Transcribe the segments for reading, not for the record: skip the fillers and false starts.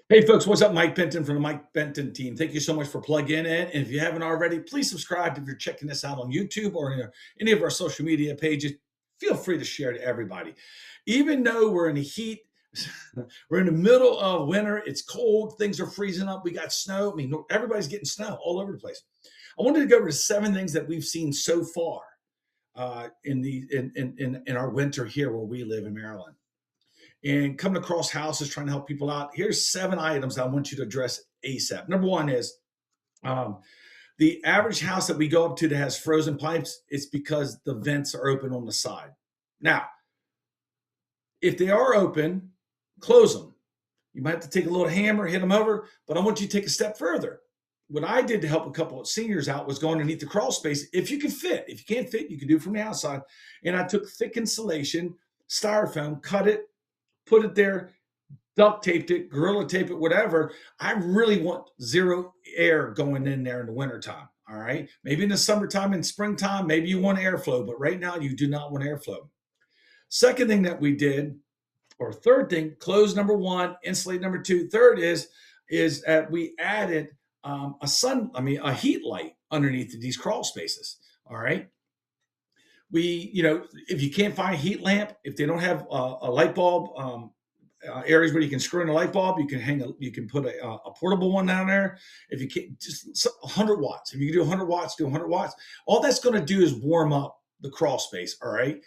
Hey folks, what's up? Mike Benton from the Mike Benton team. Thank you so much for plugging in. And if you haven't already, please subscribe. If you're checking this out on YouTube or any of our social media pages, feel free to share to everybody. Even though we're in the heat, we're in the middle of winter, it's cold, things are freezing up, we got snow. I mean, everybody's getting snow all over the place. I wanted to go over 7 things that we've seen so far in our winter here where we live in Maryland and coming across houses trying to help people out. Here's 7 items I want you to address ASAP. Number one is um, the average house that we go up to that has frozen pipes, it's because the vents are open on the side. Now, if they are open, close them. You might have to take a little hammer, hit them over, but I want you to take a step further. What I did to help a couple of seniors out was go underneath the crawl space. If you can fit, if you can't fit, you can do it from the outside. And I took thick insulation, styrofoam, cut it, put it there, duct taped it, gorilla tape it, whatever. I really want zero air going in there in the wintertime. All right. Maybe in the summertime and springtime, maybe you want airflow, but right now you do not want airflow. Second thing that we did, or third thing, close number one, insulate number two. Third is that we added a heat light underneath these crawl spaces. All right. If you can't find a heat lamp, if they don't have a light bulb, areas where you can screw in a light bulb, you can put a portable one down there. If you can't, just 100 watts. If you can do 100 watts, do 100 watts. All that's going to do is warm up the crawl space. All right.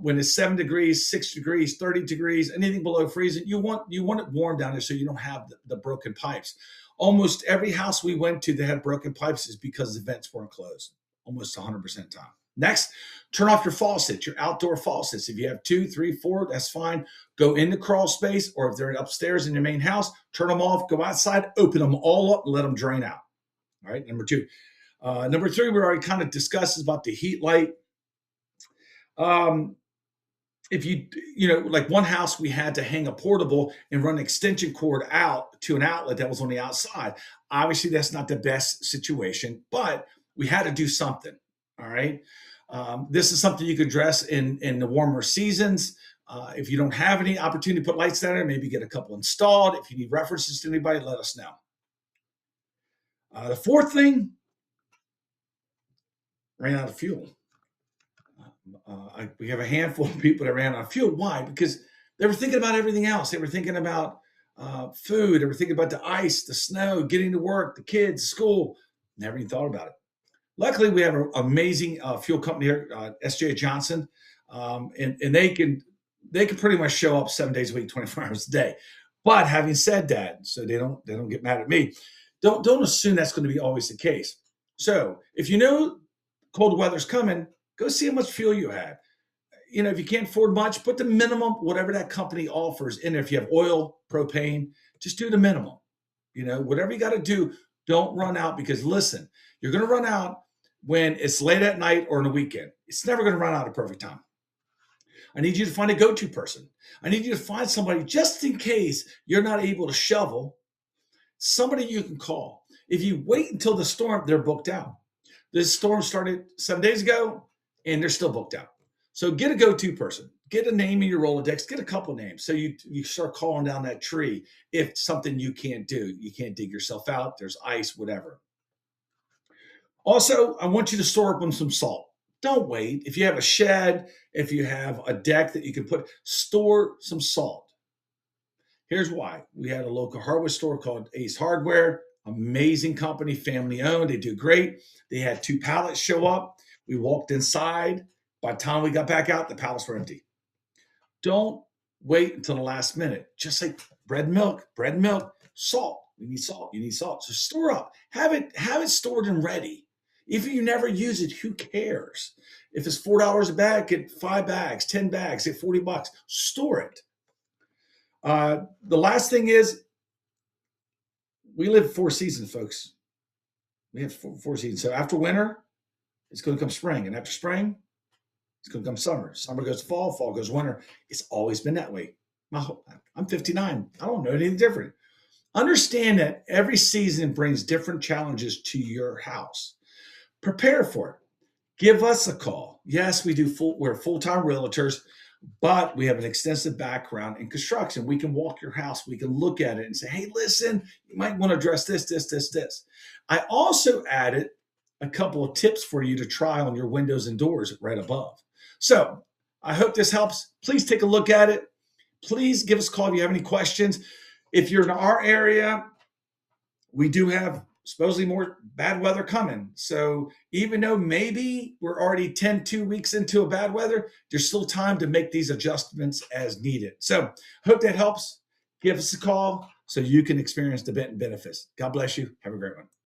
When it's 7 degrees, 6 degrees, 30 degrees, anything below freezing, you want it warm down there so you don't have the broken pipes. Almost every house we went to that had broken pipes is because the vents weren't closed. Almost 100% of the time. Next, turn off your faucets, your outdoor faucets. If you have 2, 3, 4, that's fine. Go in the crawl space, or if they're upstairs in your main house, turn them off, go outside, open them all up, and let them drain out. All right, number 2. Number 3, we already kind of discussed is about the heat light. If like one house, we had to hang a portable and run an extension cord out to an outlet that was on the outside. Obviously, that's not the best situation, but we had to do something. All right. This is something you could address in the warmer seasons. If you don't have any opportunity to put lights down there, maybe get a couple installed. If you need references to anybody, let us know. The fourth thing, ran out of fuel. We have a handful of people that ran out of fuel. Why? Because they were thinking about everything else. They were thinking about food. They were thinking about the ice, the snow, getting to work, the kids, school. Never even thought about it. Luckily, we have an amazing fuel company here, S.J. Johnson, and they can pretty much show up 7 days a week, 24 hours a day. But having said that, so they don't get mad at me, don't assume that's going to be always the case. So if you know cold weather's coming, go see how much fuel you have. If you can't afford much, put the minimum, whatever that company offers in there. If you have oil, propane, just do the minimum. Whatever you got to do, don't run out, because listen, you're going to run out when it's late at night or on the weekend. It's never going to run out at perfect time. I need you to find a go-to person. I need you to find somebody, just in case you're not able to shovel, somebody you can call. If you wait until the storm, they're booked out. This storm started 7 days ago, and they're still booked out. So get a go-to person. Get a name in your Rolodex. Get a couple names. So you start calling down that tree if something you can't do. You can't dig yourself out. There's ice, whatever. Also, I want you to store up on some salt. Don't wait. If you have a shed, if you have a deck that you can store some salt. Here's why. We had a local hardware store called Ace Hardware. Amazing company, family owned. They do great. They had 2 pallets show up. We walked inside. By the time we got back out, the pallets were empty. Don't wait until the last minute. Just like bread and milk, salt. We need salt. You need salt. So store up. Have it stored and ready. If you never use it, who cares? If it's $4 a bag, get 5 bags, 10 bags, get $40. Store it. The last thing is, we live 4 seasons, folks. We have 4 seasons. So after winter, it's going to come spring. And after spring, it's going to come summer. Summer goes to fall, fall goes to winter. It's always been that way. I'm 59. I don't know anything different. Understand that every season brings different challenges to your house. Prepare for it. Give us a call. Yes, we're full-time realtors. But we have an extensive background in construction. We can walk your house, we can look at it and say, hey, listen, you might want to address this. I also added a couple of tips for you to try on your windows and doors right above. So I hope this helps. Please take a look at it. Please give us a call if you have any questions. If you're in our area, we do have supposedly more bad weather coming. So even though maybe we're already 2 weeks into a bad weather, there's still time to make these adjustments as needed. So hope that helps. Give us a call so you can experience the benefits. God bless you. Have a great one.